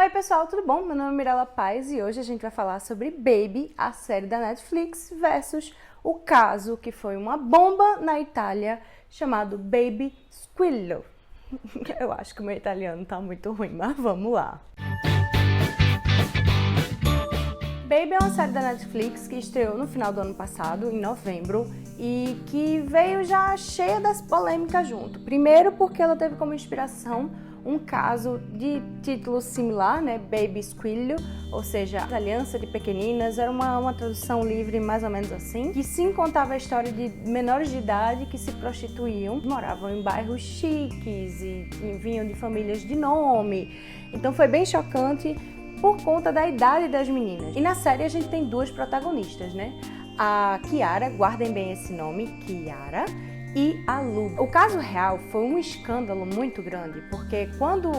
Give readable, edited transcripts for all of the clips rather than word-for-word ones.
Oi pessoal, tudo bom? Meu nome é Mirella Paz e hoje a gente vai falar sobre Baby, a série da Netflix, versus o caso que foi uma bomba na Itália chamado Baby Squillo. Eu acho que o meu italiano tá muito ruim, mas vamos lá. Baby é uma série da Netflix que estreou no final do ano passado, em novembro, e que veio já cheia das polêmicas junto. Primeiro porque ela teve como inspiração um caso de título similar, né, Baby Squillo, ou seja, Aliança de Pequeninas, era uma tradução livre mais ou menos assim, que sim contava a história de menores de idade que se prostituíam, moravam em bairros chiques e vinham de famílias de nome, então foi bem chocante por conta da idade das meninas. E na série a gente tem duas protagonistas, né, a Chiara, guardem bem esse nome, Chiara, e a Lu. O caso real foi um escândalo muito grande, porque quando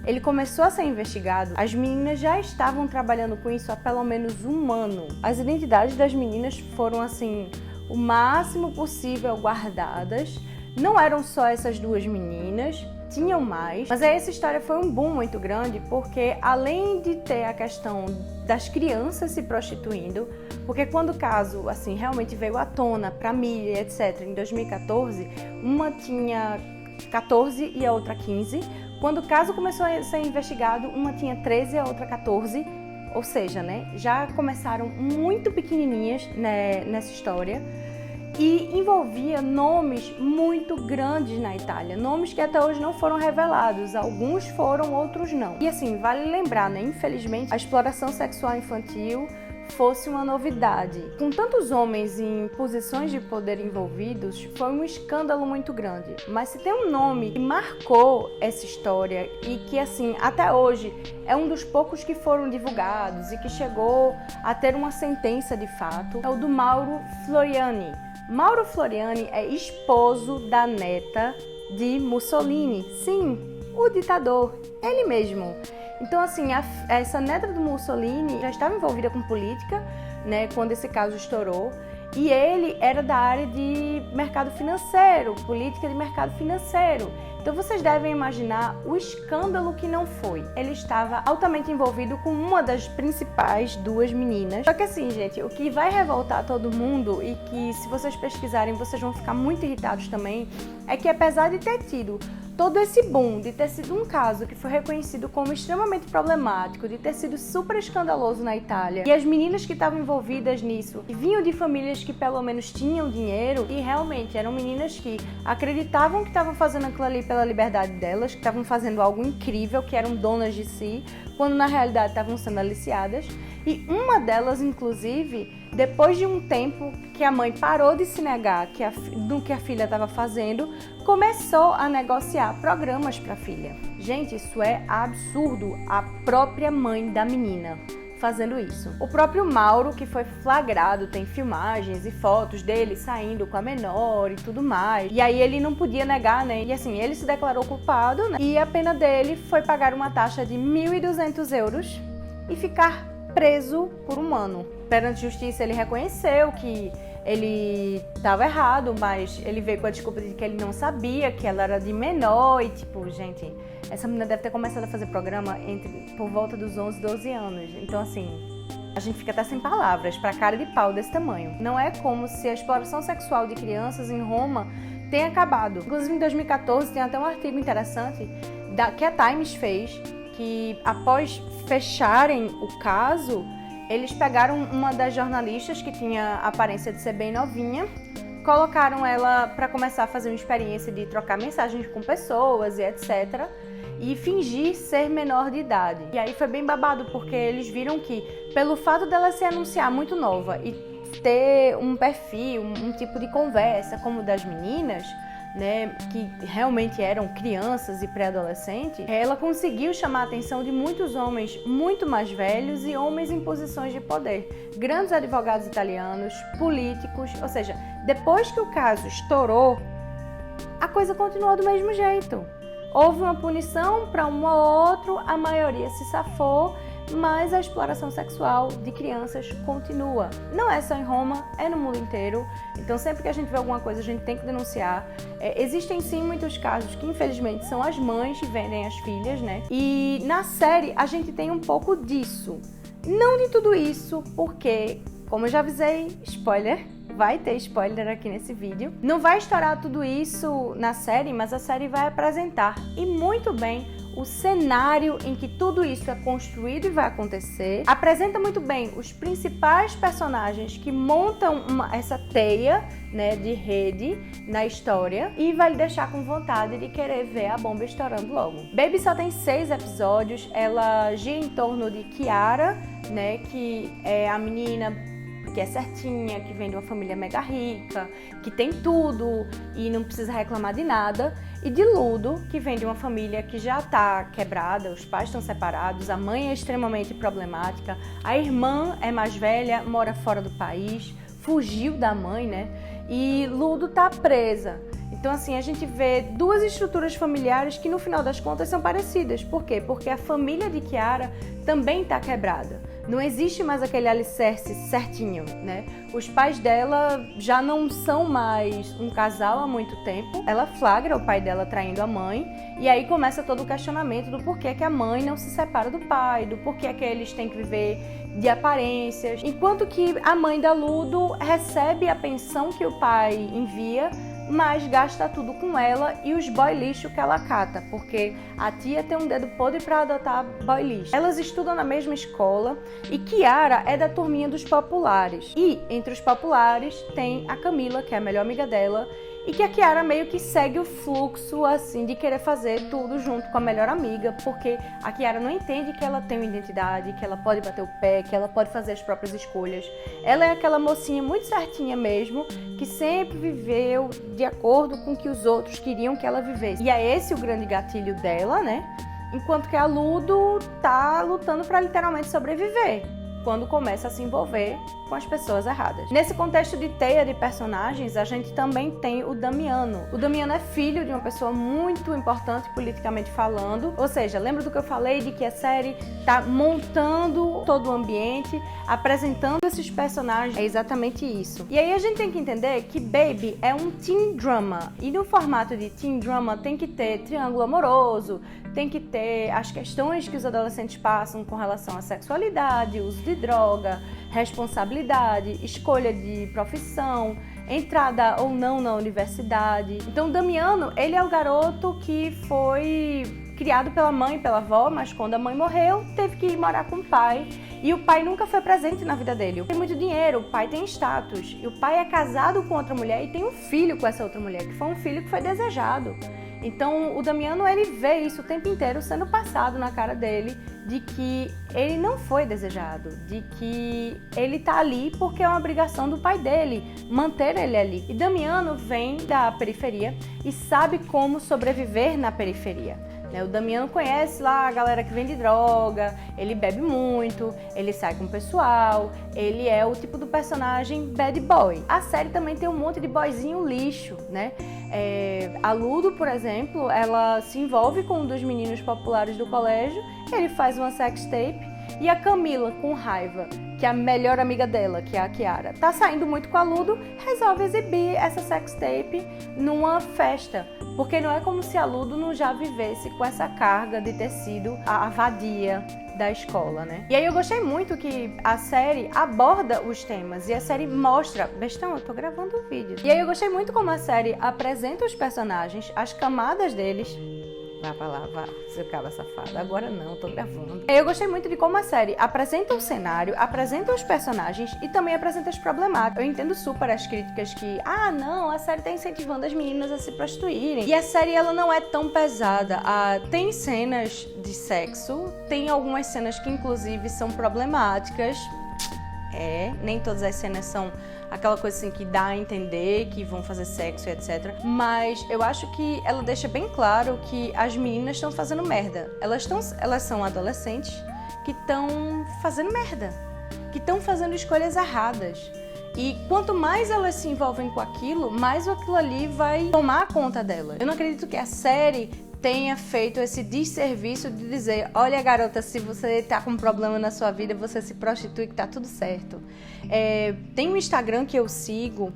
ele começou a ser investigado, as meninas já estavam trabalhando com isso há pelo menos um ano. As identidades das meninas foram, assim, o máximo possível guardadas. Não eram só essas duas meninas, tinham mais. Mas aí essa história foi um boom muito grande, porque além de ter a questão das crianças se prostituindo, porque quando o caso assim realmente veio à tona para a mídia, etc, em 2014, uma tinha 14 e a outra 15. Quando o caso começou a ser investigado, uma tinha 13 e a outra 14. Ou seja, né, já começaram muito pequenininhas, né, nessa história. E envolvia nomes muito grandes na Itália, nomes que até hoje não foram revelados, alguns foram, outros não. E assim, vale lembrar, né, infelizmente, a exploração sexual infantil fosse uma novidade. Com tantos homens em posições de poder envolvidos, foi um escândalo muito grande. Mas se tem um nome que marcou essa história e que, assim, até hoje é um dos poucos que foram divulgados e que chegou a ter uma sentença de fato, é o do Mauro Floriani. Mauro Floriani é esposo da neta de Mussolini. Sim, o ditador, ele mesmo. Então, assim, essa neta do Mussolini já estava envolvida com política, né, quando esse caso estourou. E ele era da área de mercado financeiro, política de mercado financeiro. Então vocês devem imaginar o escândalo que não foi. Ele estava altamente envolvido com uma das principais duas meninas. Só que assim, gente, o que vai revoltar todo mundo e que se vocês pesquisarem vocês vão ficar muito irritados também, é que apesar de ter tido todo esse boom, de ter sido um caso que foi reconhecido como extremamente problemático, de ter sido super escandaloso na Itália, e as meninas que estavam envolvidas nisso vinham de famílias que pelo menos tinham dinheiro, e realmente eram meninas que acreditavam que estavam fazendo aquilo ali pela liberdade delas, que estavam fazendo algo incrível, que eram donas de si, quando na realidade estavam sendo aliciadas. E uma delas, inclusive, depois de um tempo que a mãe parou de se negar do que a filha estava fazendo, começou a negociar programas para a filha. Gente, isso é absurdo, a própria mãe da menina fazendo isso. O próprio Mauro, que foi flagrado, tem filmagens e fotos dele saindo com a menor e tudo mais. E aí ele não podia negar, né? E assim, ele se declarou culpado, né? E a pena dele foi pagar uma taxa de 1.200 euros e ficar preso por um ano. Perante a justiça, ele reconheceu que ele estava errado, mas ele veio com a desculpa de que ele não sabia, que ela era de menor e tipo, gente, essa menina deve ter começado a fazer programa por volta dos 11, 12 anos. Então assim, a gente fica até sem palavras pra cara de pau desse tamanho. Não é como se a exploração sexual de crianças em Roma tenha acabado. Inclusive em 2014 tem até um artigo interessante que a Times fez, que após fecharem o caso, eles pegaram uma das jornalistas que tinha a aparência de ser bem novinha, colocaram ela para começar a fazer uma experiência de trocar mensagens com pessoas e etc. E fingir ser menor de idade. E aí foi bem babado, porque eles viram que, pelo fato dela se anunciar muito nova e ter um perfil, um tipo de conversa como o das meninas, né, que realmente eram crianças e pré-adolescentes, ela conseguiu chamar a atenção de muitos homens muito mais velhos e homens em posições de poder. Grandes advogados italianos, políticos, ou seja, depois que o caso estourou, a coisa continuou do mesmo jeito. Houve uma punição para um ou outro, a maioria se safou, mas a exploração sexual de crianças continua. Não é só em Roma, é no mundo inteiro. Então sempre que a gente vê alguma coisa, a gente tem que denunciar. Existem sim muitos casos que infelizmente são as mães que vendem as filhas, né? E na série a gente tem um pouco disso. Não de tudo isso, porque, como eu já avisei, spoiler, vai ter spoiler aqui nesse vídeo. Não vai estourar tudo isso na série, mas a série vai apresentar, e muito bem, o cenário em que tudo isso é construído e vai acontecer. Apresenta muito bem os principais personagens que montam essa teia, né, de rede na história, e vai lhe deixar com vontade de querer ver a bomba estourando logo. Baby só tem 6 episódios, ela gira em torno de Chiara, né, que é a menina que é certinha, que vem de uma família mega rica, que tem tudo e não precisa reclamar de nada, e de Ludo, que vem de uma família que já tá quebrada, os pais estão separados, a mãe é extremamente problemática, a irmã é mais velha, mora fora do país, fugiu da mãe, né? E Ludo tá presa. Então, assim, a gente vê duas estruturas familiares que, no final das contas, são parecidas. Por quê? Porque a família de Chiara também tá quebrada. Não existe mais aquele alicerce certinho, né? Os pais dela já não são mais um casal há muito tempo. Ela flagra o pai dela traindo a mãe, e aí começa todo o questionamento do porquê que a mãe não se separa do pai, do porquê que eles têm que viver de aparências. Enquanto que a mãe da Ludo recebe a pensão que o pai envia, mas gasta tudo com ela e os boy lixo que ela cata, porque a tia tem um dedo podre para adotar boy lixo. Elas estudam na mesma escola e Chiara é da turminha dos populares. E entre os populares tem a Camila, que é a melhor amiga dela, e que a Chiara meio que segue o fluxo, assim, de querer fazer tudo junto com a melhor amiga, porque a Chiara não entende que ela tem uma identidade, que ela pode bater o pé, que ela pode fazer as próprias escolhas. Ela é aquela mocinha muito certinha mesmo, que sempre viveu de acordo com o que os outros queriam que ela vivesse. E é esse o grande gatilho dela, né? Enquanto que a Ludo tá lutando para literalmente sobreviver, quando começa a se envolver com as pessoas erradas. Nesse contexto de teia de personagens, a gente também tem o Damiano. O Damiano é filho de uma pessoa muito importante politicamente falando, ou seja, lembra do que eu falei de que a série tá montando todo o ambiente, apresentando esses personagens? É exatamente isso. E aí a gente tem que entender que Baby é um teen drama, e no formato de teen drama tem que ter triângulo amoroso, tem que ter as questões que os adolescentes passam com relação à sexualidade, uso de droga, responsabilidade, escolha de profissão, entrada ou não na universidade. Então, Damiano, ele é o garoto que foi criado pela mãe e pela avó, mas quando a mãe morreu, teve que ir morar com o pai. E o pai nunca foi presente na vida dele. Tem muito dinheiro, o pai tem status. E o pai é casado com outra mulher e tem um filho com essa outra mulher, que foi um filho que foi desejado. Então, o Damiano, ele vê isso o tempo inteiro sendo passado na cara dele, de que ele não foi desejado, de que ele tá ali porque é uma obrigação do pai dele, manter ele ali. E Damiano vem da periferia e sabe como sobreviver na periferia. O Damiano conhece lá a galera que vende droga, ele bebe muito, ele sai com o pessoal, ele é o tipo do personagem bad boy. A série também tem um monte de boyzinho lixo, né? A Ludo, por exemplo, ela se envolve com um dos meninos populares do colégio, ele faz uma sextape, e a Camila, com raiva, que é a melhor amiga dela, que é a Chiara, tá saindo muito com a Ludo, resolve exibir essa sextape numa festa. Porque não é como se a Ludo não já vivesse com essa carga de ter sido a vadia da escola, né? E aí eu gostei muito que a série aborda os temas e a série mostra... Bestão, eu tô gravando o vídeo. E aí eu gostei muito como a série apresenta os personagens, as camadas deles. Vá pra lá, vá, seu cabra safado. Agora não, tô gravando. Eu gostei muito de como a série apresenta o cenário, apresenta os personagens e também apresenta as problemáticas. Eu entendo super as críticas que, não, a série tá incentivando as meninas a se prostituírem. E a série, ela não é tão pesada. Tem cenas de sexo, tem algumas cenas que, inclusive, são problemáticas. Nem todas as cenas são aquela coisa assim que dá a entender que vão fazer sexo e etc. Mas eu acho que ela deixa bem claro que as meninas estão fazendo merda. Elas são adolescentes que estão fazendo merda, que estão fazendo escolhas erradas. E quanto mais elas se envolvem com aquilo, mais aquilo ali vai tomar conta delas. Eu não acredito que a série tenha feito esse desserviço de dizer, olha garota, se você tá com um problema na sua vida, você se prostitui que tá tudo certo. Tem um Instagram que eu sigo,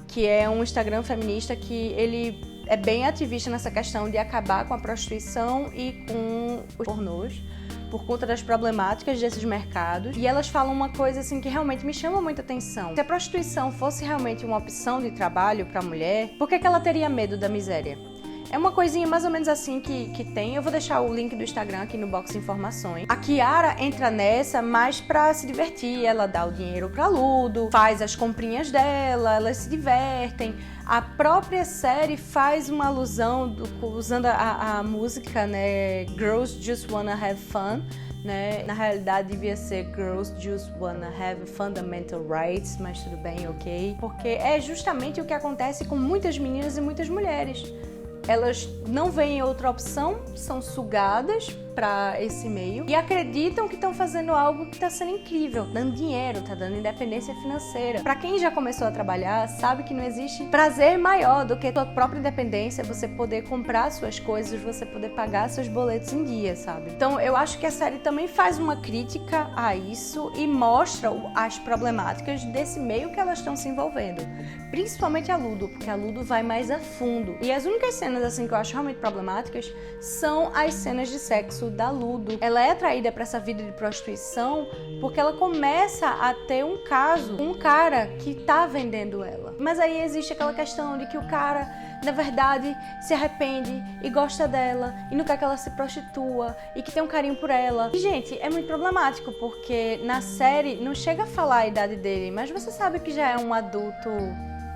que é um Instagram feminista que ele é bem ativista nessa questão de acabar com a prostituição e com os pornôs, por conta das problemáticas desses mercados. E elas falam uma coisa assim que realmente me chama muita atenção. Se a prostituição fosse realmente uma opção de trabalho para a mulher, por que ela teria medo da miséria? É uma coisinha mais ou menos assim que tem. Eu vou deixar o link do Instagram aqui no box de informações. A Kiara entra nessa mais pra se divertir. Ela dá o dinheiro pra Ludo, faz as comprinhas dela, elas se divertem. A própria série faz uma alusão, usando a música, né? Girls Just Wanna Have Fun. Né? Na realidade devia ser Girls Just Wanna Have Fundamental Rights, mas tudo bem, ok? Porque é justamente o que acontece com muitas meninas e muitas mulheres. Elas não veem outra opção, são sugadas para esse meio e acreditam que estão fazendo algo que está sendo incrível, dando dinheiro, tá dando independência financeira. Para quem já começou a trabalhar, sabe que não existe prazer maior do que a sua própria independência, você poder comprar suas coisas, você poder pagar seus boletos em dia, sabe? Então eu acho que a série também faz uma crítica a isso e mostra as problemáticas desse meio que elas estão se envolvendo. Principalmente a Ludo, porque a Ludo vai mais a fundo. E as únicas cenas assim que eu acho realmente problemáticas são as cenas de sexo da Ludo. Ela é atraída para essa vida de prostituição porque ela começa a ter um caso com um cara que tá vendendo ela. Mas aí existe aquela questão de que o cara, na verdade, se arrepende e gosta dela e não quer que ela se prostitua e que tem um carinho por ela. E, gente, é muito problemático porque na série não chega a falar a idade dele, mas você sabe que já é um adulto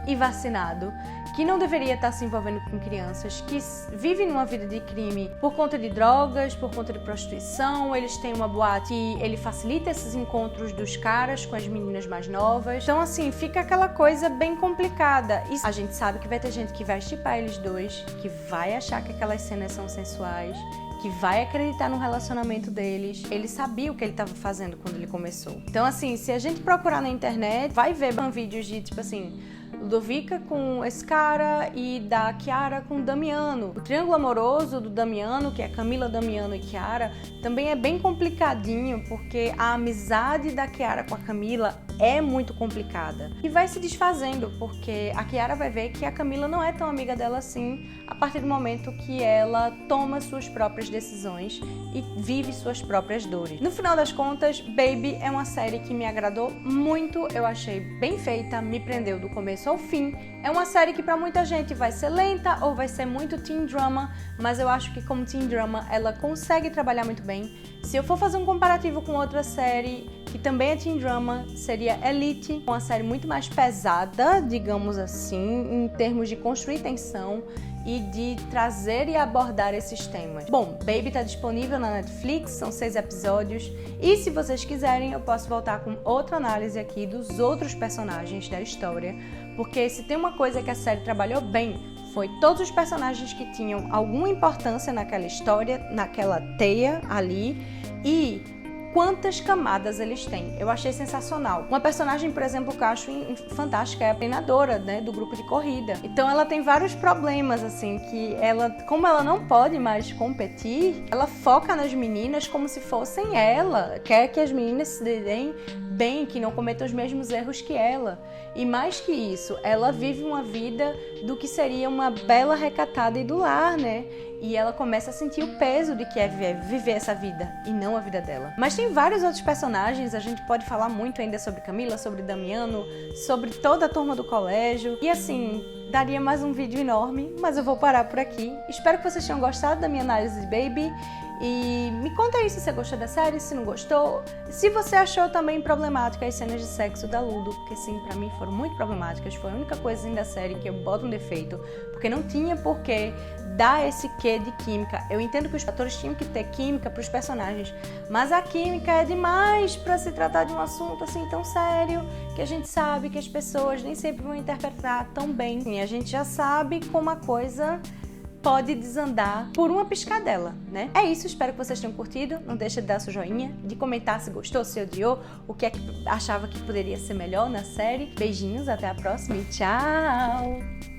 e vacinado, que não deveria estar se envolvendo com crianças, que vivem numa vida de crime por conta de drogas, por conta de prostituição. Eles têm uma boate e ele facilita esses encontros dos caras com as meninas mais novas. Então, assim, fica aquela coisa bem complicada. E a gente sabe que vai ter gente que vai shippar eles dois, que vai achar que aquelas cenas são sensuais, que vai acreditar no relacionamento deles. Ele sabia o que ele estava fazendo quando ele começou. Então, assim, se a gente procurar na internet, vai ver vídeos de, tipo assim, Ludovica com esse cara e da Kiara com o Damiano. O triângulo amoroso do Damiano, que é Camila, Damiano e Kiara, também é bem complicadinho, porque a amizade da Kiara com a Camila é muito complicada. E vai se desfazendo, porque a Kiara vai ver que a Camila não é tão amiga dela assim, a partir do momento que ela toma suas próprias decisões e vive suas próprias dores. No final das contas, Baby é uma série que me agradou muito, eu achei bem feita, me prendeu do começo ao fim. É uma série que para muita gente vai ser lenta ou vai ser muito teen drama, mas eu acho que como teen drama ela consegue trabalhar muito bem. Se eu for fazer um comparativo com outra série que também é teen drama, seria Elite, uma série muito mais pesada, digamos assim, em termos de construir tensão e de trazer e abordar esses temas. Bom, Baby tá disponível na Netflix, são 6 episódios, e se vocês quiserem eu posso voltar com outra análise aqui dos outros personagens da história, porque se tem uma coisa que a série trabalhou bem, foi todos os personagens que tinham alguma importância naquela história, naquela teia ali, e quantas camadas eles têm. Eu achei sensacional. Uma personagem, por exemplo, que eu acho fantástica é a treinadora, né, do grupo de corrida. Então ela tem vários problemas, assim, que ela, como ela não pode mais competir, ela foca nas meninas como se fossem ela. Quer que as meninas se deem bem, que não cometam os mesmos erros que ela. E mais que isso, ela vive uma vida do que seria uma bela recatada e do lar, né? E ela começa a sentir o peso de que é viver essa vida e não a vida dela. Mas tem vários outros personagens, a gente pode falar muito ainda sobre Camila, sobre Damiano, sobre toda a turma do colégio. E assim, daria mais um vídeo enorme, mas eu vou parar por aqui. Espero que vocês tenham gostado da minha análise de Baby. E me conta aí se você gostou da série, se não gostou. Se você achou também problemática as cenas de sexo da Ludo, porque sim, pra mim foram muito problemáticas. Foi a única coisa da série que eu boto um defeito, porque não tinha por que dar esse quê de química. Eu entendo que os atores tinham que ter química pros personagens, mas a química é demais pra se tratar de um assunto assim tão sério, que a gente sabe que as pessoas nem sempre vão interpretar tão bem. E a gente já sabe como a coisa pode desandar por uma piscadela, né? É isso, espero que vocês tenham curtido. Não deixa de dar seu joinha, de comentar se gostou, se odiou, o que é que achava que poderia ser melhor na série. Beijinhos, até a próxima e tchau!